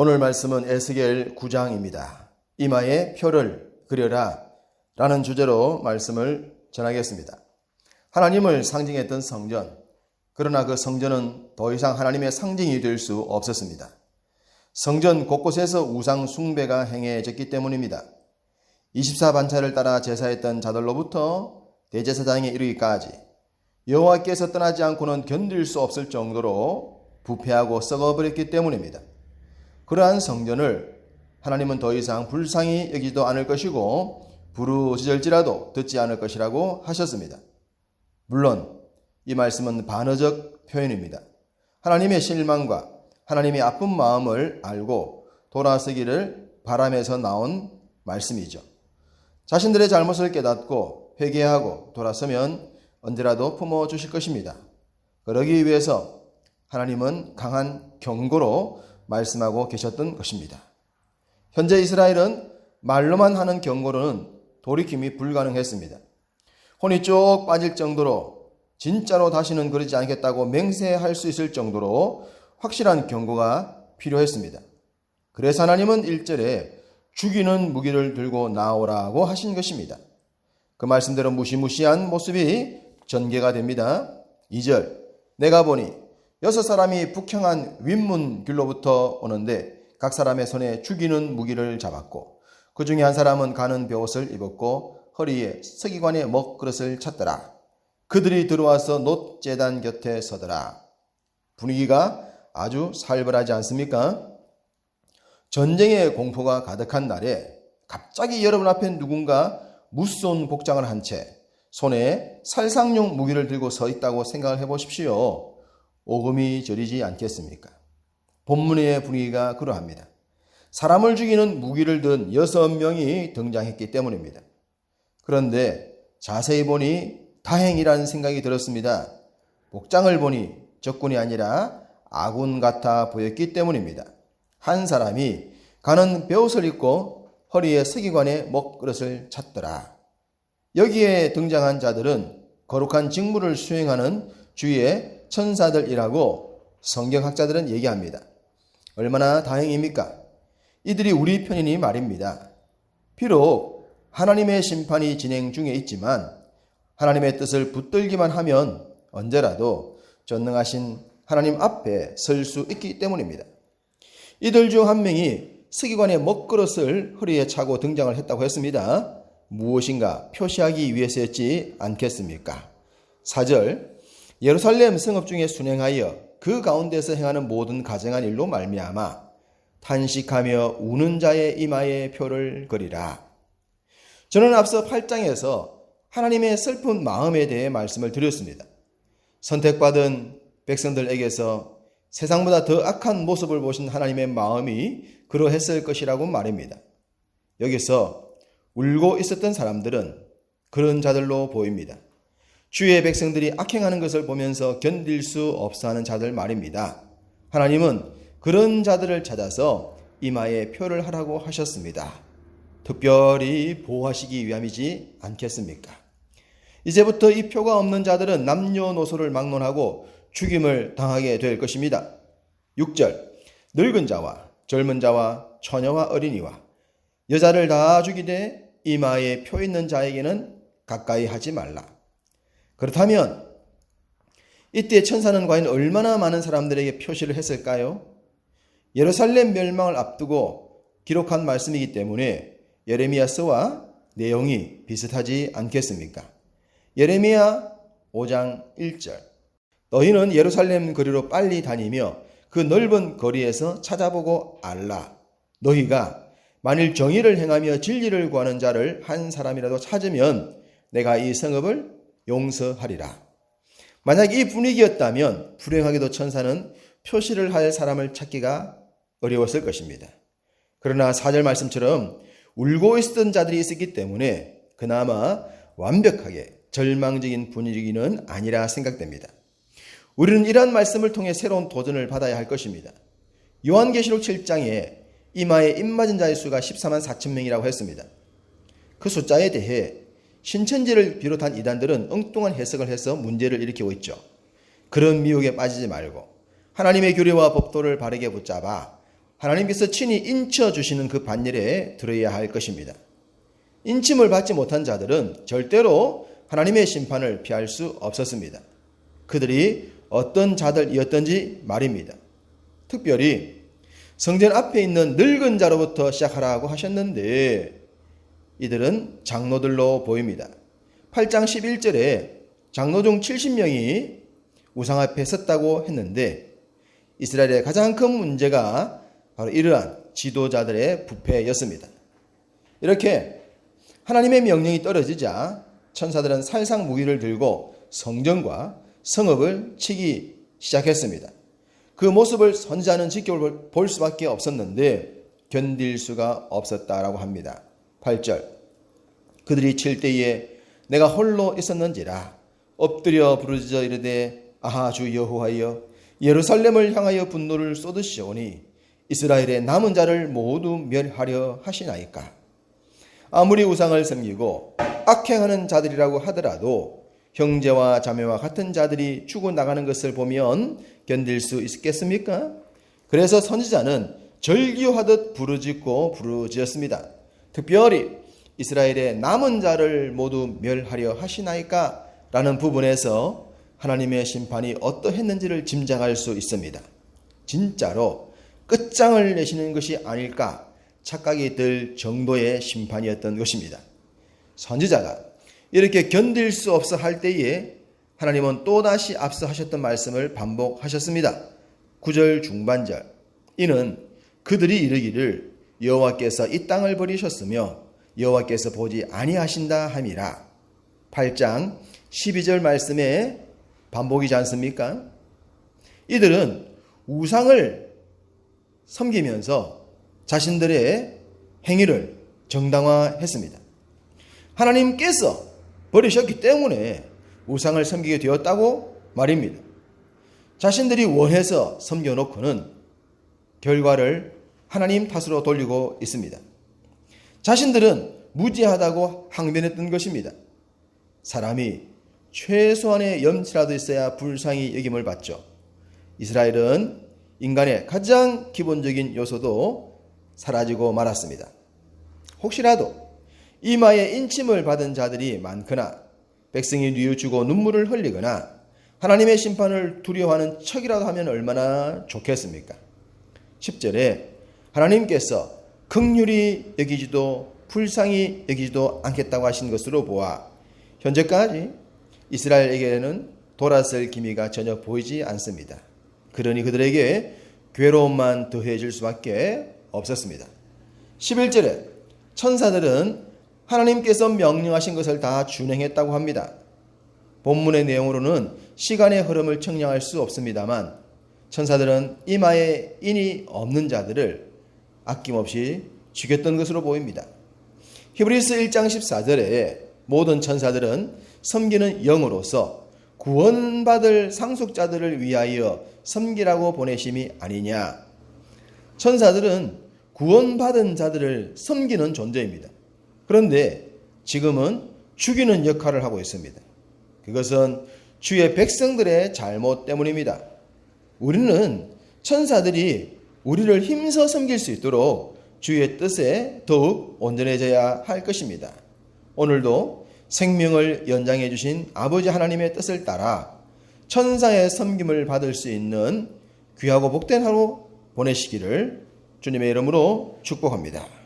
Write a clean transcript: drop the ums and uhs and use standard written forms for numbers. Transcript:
오늘 말씀은 에스겔 9장입니다. 이마에 표를 그려라 라는 주제로 말씀을 전하겠습니다. 하나님을 상징했던 성전, 그러나 그 성전은 더 이상 하나님의 상징이 될 수 없었습니다. 성전 곳곳에서 우상 숭배가 행해졌기 때문입니다. 24반차를 따라 제사했던 자들로부터 대제사장에 이르기까지 여호와께서 떠나지 않고는 견딜 수 없을 정도로 부패하고 썩어버렸기 때문입니다. 그러한 성전을 하나님은 더 이상 불쌍히 여기지도 않을 것이고 부르짖을지라도 듣지 않을 것이라고 하셨습니다. 물론 이 말씀은 반어적 표현입니다. 하나님의 실망과 하나님의 아픈 마음을 알고 돌아서기를 바라면서 나온 말씀이죠. 자신들의 잘못을 깨닫고 회개하고 돌아서면 언제라도 품어주실 것입니다. 그러기 위해서 하나님은 강한 경고로 말씀하고 계셨던 것입니다. 현재 이스라엘은 말로만 하는 경고로는 돌이킴이 불가능했습니다. 혼이 쭉 빠질 정도로 진짜로 다시는 그러지 않겠다고 맹세할 수 있을 정도로 확실한 경고가 필요했습니다. 그래서 하나님은 1절에 죽이는 무기를 들고 나오라고 하신 것입니다. 그 말씀대로 무시무시한 모습이 전개가 됩니다. 2절, 내가 보니 6사람이 북향한 윗문 길로부터 오는데 각 사람의 손에 죽이는 무기를 잡았고 그 중에 한 사람은 가는 베옷을 입었고 허리에 서기관의 먹그릇을 찼더라. 그들이 들어와서 놋제단 곁에 서더라. 분위기가 아주 살벌하지 않습니까? 전쟁의 공포가 가득한 날에 갑자기 여러분 앞에 누군가 무서운 복장을 한 채 손에 살상용 무기를 들고 서 있다고 생각을 해보십시오. 오금이 저리지 않겠습니까? 본문의 분위기가 그러합니다. 사람을 죽이는 무기를 든 6명이 등장했기 때문입니다. 그런데 자세히 보니 다행이라는 생각이 들었습니다. 복장을 보니 적군이 아니라 아군 같아 보였기 때문입니다. 한 사람이 가는 베옷을 입고 허리에 서기관의 먹그릇을 찼더라. 여기에 등장한 자들은 거룩한 직무를 수행하는 주의 천사들이라고 성경학자들은 얘기합니다. 얼마나 다행입니까? 이들이 우리 편이니 말입니다. 비록 하나님의 심판이 진행 중에 있지만 하나님의 뜻을 붙들기만 하면 언제라도 전능하신 하나님 앞에 설 수 있기 때문입니다. 이들 중 한 명이 서기관의 먹그릇을 허리에 차고 등장을 했다고 했습니다. 무엇인가 표시하기 위해서였지 않겠습니까? 4절, 예루살렘 성읍 중에 순행하여 그 가운데서 행하는 모든 가증한 일로 말미암아 탄식하며 우는 자의 이마에 표를 그리라. 저는 앞서 8장에서 하나님의 슬픈 마음에 대해 말씀을 드렸습니다. 선택받은 백성들에게서 세상보다 더 악한 모습을 보신 하나님의 마음이 그러했을 것이라고 말입니다. 여기서 울고 있었던 사람들은 그런 자들로 보입니다. 주의 백성들이 악행하는 것을 보면서 견딜 수 없어하는 자들 말입니다. 하나님은 그런 자들을 찾아서 이마에 표를 하라고 하셨습니다. 특별히 보호하시기 위함이지 않겠습니까? 이제부터 이 표가 없는 자들은 남녀노소를 막론하고 죽임을 당하게 될 것입니다. 6절, 늙은 자와 젊은 자와 처녀와 어린이와 여자를 다 죽이되 이마에 표 있는 자에게는 가까이 하지 말라. 그렇다면 이때 천사는 과연 얼마나 많은 사람들에게 표시를 했을까요? 예루살렘 멸망을 앞두고 기록한 말씀이기 때문에 예레미야서와 내용이 비슷하지 않겠습니까? 예레미야 5장 1절, 너희는 예루살렘 거리로 빨리 다니며 그 넓은 거리에서 찾아보고 알라. 너희가 만일 정의를 행하며 진리를 구하는 자를 한 사람이라도 찾으면 내가 이 성읍을 용서하리라. 만약 이 분위기였다면 불행하게도 천사는 표시를 할 사람을 찾기가 어려웠을 것입니다. 그러나 4절 말씀처럼 울고 있었던 자들이 있었기 때문에 그나마 완벽하게 절망적인 분위기는 아니라 생각됩니다. 우리는 이러한 말씀을 통해 새로운 도전을 받아야 할 것입니다. 요한계시록 7장에 이마에 입맞은 자의 수가 14만 4천 명이라고 했습니다. 그 숫자에 대해 신천지를 비롯한 이단들은 엉뚱한 해석을 해서 문제를 일으키고 있죠. 그런 미혹에 빠지지 말고 하나님의 규례와 법도를 바르게 붙잡아 하나님께서 친히 인쳐주시는 그 반열에 들어야 할 것입니다. 인침을 받지 못한 자들은 절대로 하나님의 심판을 피할 수 없었습니다. 그들이 어떤 자들이었던지 말입니다. 특별히 성전 앞에 있는 늙은 자로부터 시작하라고 하셨는데 이들은 장로들로 보입니다. 8장 11절에 장로 중 70명이 우상 앞에 섰다고 했는데 이스라엘의 가장 큰 문제가 바로 이러한 지도자들의 부패였습니다. 이렇게 하나님의 명령이 떨어지자 천사들은 살상 무기를 들고 성전과 성읍을 치기 시작했습니다. 그 모습을 선지자는 지켜볼 수밖에 없었는데 견딜 수가 없었다라고 합니다. 8절 그들이 칠 때에 내가 홀로 있었는지라 엎드려 부르짖어 이르되 아하 주 여호와여 예루살렘을 향하여 분노를 쏟으시오니 이스라엘의 남은 자를 모두 멸하려 하시나이까. 아무리 우상을 섬기고 악행하는 자들이라고 하더라도 형제와 자매와 같은 자들이 죽어나가는 것을 보면 견딜 수 있겠습니까? 그래서 선지자는 절규하듯 부르짖었습니다. 특별히 이스라엘의 남은 자를 모두 멸하려 하시나이까 라는 부분에서 하나님의 심판이 어떠했는지를 짐작할 수 있습니다. 진짜로 끝장을 내시는 것이 아닐까 착각이 들 정도의 심판이었던 것입니다. 선지자가 이렇게 견딜 수 없어 할 때에 하나님은 또다시 앞서 하셨던 말씀을 반복하셨습니다. 9절 중반절 이는 그들이 이르기를 여호와께서 이 땅을 버리셨으며 여호와께서 보지 아니하신다 함이라. 8장 12절 말씀에 반복이지 않습니까? 이들은 우상을 섬기면서 자신들의 행위를 정당화했습니다. 하나님께서 버리셨기 때문에 우상을 섬기게 되었다고 말입니다. 자신들이 원해서 섬겨놓고는 결과를 하나님 탓으로 돌리고 있습니다. 자신들은 무지하다고 항변했던 것입니다. 사람이 최소한의 염치라도 있어야 불쌍히 여김을 받죠. 이스라엘은 인간의 가장 기본적인 요소도 사라지고 말았습니다. 혹시라도 이마에 인침을 받은 자들이 많거나 백성이 뉘우치고 눈물을 흘리거나 하나님의 심판을 두려워하는 척이라도 하면 얼마나 좋겠습니까? 10절에 하나님께서 긍휼히 여기지도 불쌍히 여기지도 않겠다고 하신 것으로 보아 현재까지 이스라엘에게는 돌아설 기미가 전혀 보이지 않습니다. 그러니 그들에게 괴로움만 더해질 수밖에 없었습니다. 11절에 천사들은 하나님께서 명령하신 것을 다 준행했다고 합니다. 본문의 내용으로는 시간의 흐름을 측량할 수 없습니다만 천사들은 이마에 인이 없는 자들을 아낌없이 죽였던 것으로 보입니다. 히브리서 1장 14절에 모든 천사들은 섬기는 영으로서 구원받을 상속자들을 위하여 섬기라고 보내심이 아니냐. 천사들은 구원받은 자들을 섬기는 존재입니다. 그런데 지금은 죽이는 역할을 하고 있습니다. 그것은 주의 백성들의 잘못 때문입니다. 우리는 천사들이 우리를 힘써 섬길 수 있도록 주의 뜻에 더욱 온전해져야 할 것입니다. 오늘도 생명을 연장해 주신 아버지 하나님의 뜻을 따라 천사의 섬김을 받을 수 있는 귀하고 복된 하루 보내시기를 주님의 이름으로 축복합니다.